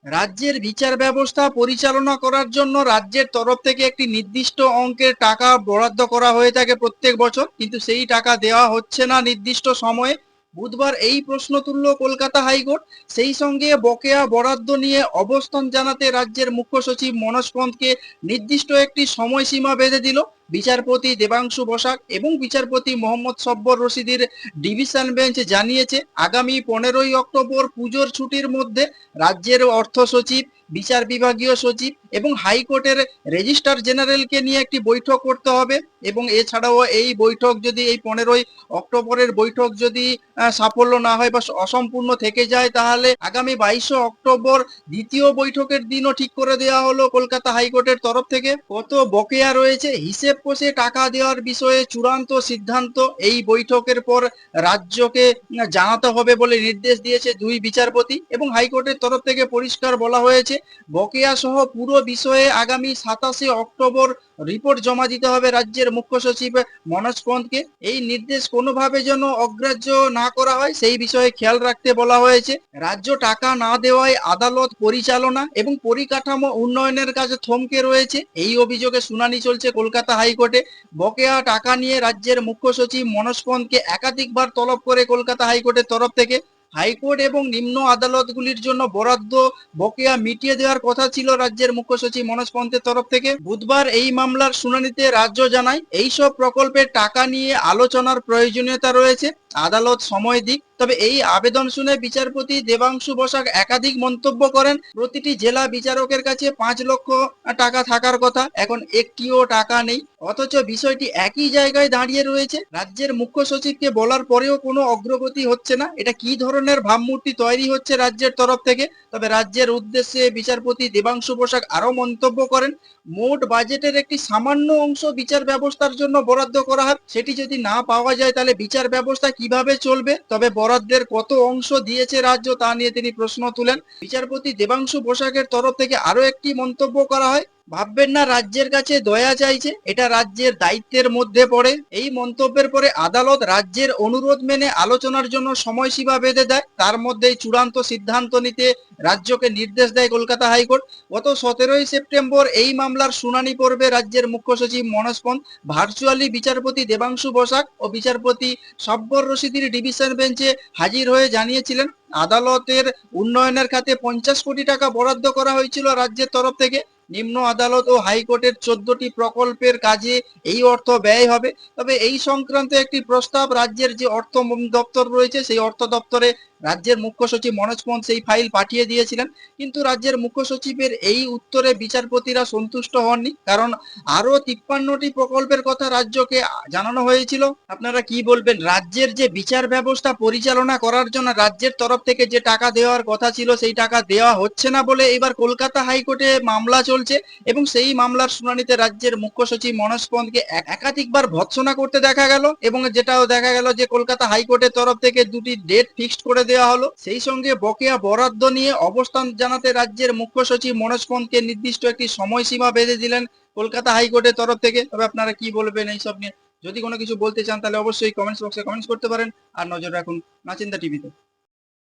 রাজ্যের বিচার ব্যবস্থা পরিচালনা করার জন্য রাজ্যের তরফ থেকে একটি নির্দিষ্ট অঙ্কের টাকা বরাদ্দ করা হয়ে থাকে প্রত্যেক বছর, কিন্তু সেই টাকা দেওয়া হচ্ছে না নির্দিষ্ট সময়ে। বুধবার এই প্রশ্ন তুলল কলকাতা হাইকোর্ট। সেই সঙ্গে বকেয়া বরাদ্দ নিয়ে অবস্থান জানাতে রাজ্যের মুখ্য সচিব মনোজ পন্তকে নির্দিষ্ট একটি সময়সীমা বেঁধে দিল। বিচারপতি দেবাংশু বসাক এবং বিচারপতি মোহাম্মদ সব্বর রশিদের ডিভিশন বেঞ্চ জানিয়েছে, আগামী 15ই অক্টোবর পুজোর ছুটির মধ্যে রাজ্যের অর্থ সচিব, বিচার বিভাগীয় সচিব এবং হাইকোর্টের রেজিস্ট্রার জেনারেলকে নিয়ে একটি বৈঠক করতে হবে। এবং এছাড়াও এই বৈঠক যদি এই 15ই অক্টোবরের বৈঠক যদি সাফল্য না হয় বা অসম্পূর্ণ থেকে যায়, তাহলে আগামী 22শে অক্টোবর দ্বিতীয় বৈঠকের দিনও ঠিক করে দেওয়া হলো কলকাতা হাইকোর্টের তরফ থেকে। কত বকেয়া রয়েছে হিসেব কষে টাকা দেওয়ার বিষয়ে চূড়ান্ত সিদ্ধান্ত এই বৈঠকের পর রাজ্যকে জানাতে হবে বলে নির্দেশ দিয়েছে দুই বিচারপতি। এবং হাইকোর্টের তরফ থেকে পরিষ্কার বলা হয়েছে, বকেয়া সহ পুরো বিষয়ে আগামী 27শে অক্টোবর রিপোর্ট জমা দিতে হবে রাজ্যের মুখ্য সচিব মনোজ পন্তকে। এই নির্দেশ কোনোভাবে যেন অগ্রাহ্য না করা হয় সেই বিষয়ে খেয়াল রাখতে বলা হয়েছে। রাজ্য টাকা না দেওয়ায় আদালত পরিচালনা এবং পরিকাঠামো উন্নয়নের কাজে থমকে রয়েছে, এই অভিযোগে শুনানি চলছে কলকাতা হাইকোর্টে। বকেয়া টাকা নিয়ে রাজ্যের মুখ্য সচিব মনোজ পন্তকে একাধিকবার তলব করে কলকাতা হাইকোর্টের তরফ থেকে। হাইকোর্ট এবং নিম্ন আদালতগুলির জন্য বরাদ্দ বকেয়া মিটিয়ে দেওয়ার কথা ছিল রাজ্যের মুখ্য সচিব মনোজ পন্তের তরফ থেকে। বুধবার এই মামলার শুনানিতে রাজ্য জানায়, এইসব প্রকল্পের টাকা নিয়ে আলোচনার প্রয়োজনীয়তা রয়েছে, আদালত সময় দিক। তবে এই আবেদন শুনে বিচারপতি দেবাংশু বসাক একাধিক মন্তব্য করেন, প্রতিটি জেলা বিচারকের কাছে 5 লক্ষ টাকা থাকার কথা, এখন একটিও টাকা নেই, অথচ বিষয়টি একই জায়গায় দাঁড়িয়ে রয়েছে। রাজ্যের মুখ্য সচিবকে বলার পরেও কোনো অগ্রগতি হচ্ছে না, এটা কি ধরনের ভাবমূর্তি তৈরি হচ্ছে রাজ্যের তরফ থেকে। তবে রাজ্যের উদ্দেশ্যে বিচারপতি দেবাংশু বসাক আরো মন্তব্য করেন, মোট বাজেটের একটি সামান্য অংশ বিচার ব্যবস্থার জন্য বরাদ্দ করা হয়, সেটি যদি না পাওয়া যায় তাহলে বিচার ব্যবস্থা কিভাবে চলবে। তবে বরাদ্দের কত অংশ দিয়েছে রাজ্য তা নিয়ে তিনি প্রশ্ন তুলেন। বিচারপতি দেবাংশু বসাকের তরফ থেকে আরো একটি মন্তব্য করা হয়, ভাববেন না রাজ্যের কাছে দয়া চাইছে, এটা রাজ্যের দায়িত্বের মধ্যে পড়ে। এই মন্তব্যের পরে আদালত রাজ্যের অনুরোধ মেনে আলোচনার জন্য সময়সীমা বেঁধে দেয়, তার মধ্যেই চূড়ান্ত সিদ্ধান্ত নিতে রাজ্যকে নির্দেশ দেয় কলকাতা হাইকোর্ট। গত 17ই সেপ্টেম্বর এই মামলার শুনানি পর্বে রাজ্যের মুখ্য সচিব মনোজ পন্ত ভার্চুয়ালি বিচারপতি দেবাংশু বসাক ও বিচারপতি সব্বর রশিদির ডিভিশন বেঞ্চে হাজির হয়ে জানিয়েছিলেন, আদালতের উন্নয়নের খাতে 50 কোটি টাকা বরাদ্দ করা হয়েছিল রাজ্যের তরফ থেকে। নিম্ন আদালত ও হাইকোর্টের 14টি প্রকল্পের কাজে এই অর্থ ব্যয় হবে। তবে এই সংক্রান্ত একটি প্রস্তাব রাজ্যের যে অর্থ দপ্তর রয়েছে সেই অর্থ দপ্তরে রাজ্যের মুখ্য সচিব মনোজ পন্ত সেই ফাইল পাঠিয়ে দিয়েছিলেন, কিন্তু রাজ্যের মুখ্য সচিবের এই উত্তরে বিচারপতিরা সন্তুষ্ট হননি, কারণ আরো 53টি প্রকল্পের কথা রাজ্যকে জানানো হয়েছিল। আপনারা কি বলবেন, রাজ্যের যে বিচার ব্যবস্থা পরিচালনা করার জন্য রাজ্যের তরফ থেকে যে টাকা দেওয়ার কথা ছিল সেই টাকা দেওয়া হচ্ছে না বলে এবার কলকাতা হাইকোর্টে মামলা চলছে, এবং সেই মামলার শুনানিতে রাজ্যের মুখ্য সচিব মনোজ পন্তকে একাধিকবার ভৎসনা করতে দেখা গেল, এবং যেটাও দেখা গেল যে কলকাতা হাইকোর্টের তরফ থেকে দুটি ডেট ফিক্সড করে দেওয়া হলো। সেই সঙ্গে বকেয়া বরাদ্দ নিয়ে অবস্থান জানাতে রাজ্যের মুখ্য সচিব মনোজ পন্তকে নির্দিষ্ট একটি সময়সীমা বেঁধে দিলেন কলকাতা হাইকোর্টের তরফ থেকে। তবে আপনারা কি বলবেন এইসব নিয়ে? যদি কোনো কিছু বলতে চান তাহলে অবশ্যই কমেন্টস বক্সে কমেন্টস করতে পারেন। আর নজর রাখুন নাচিন্দা টিভিতে।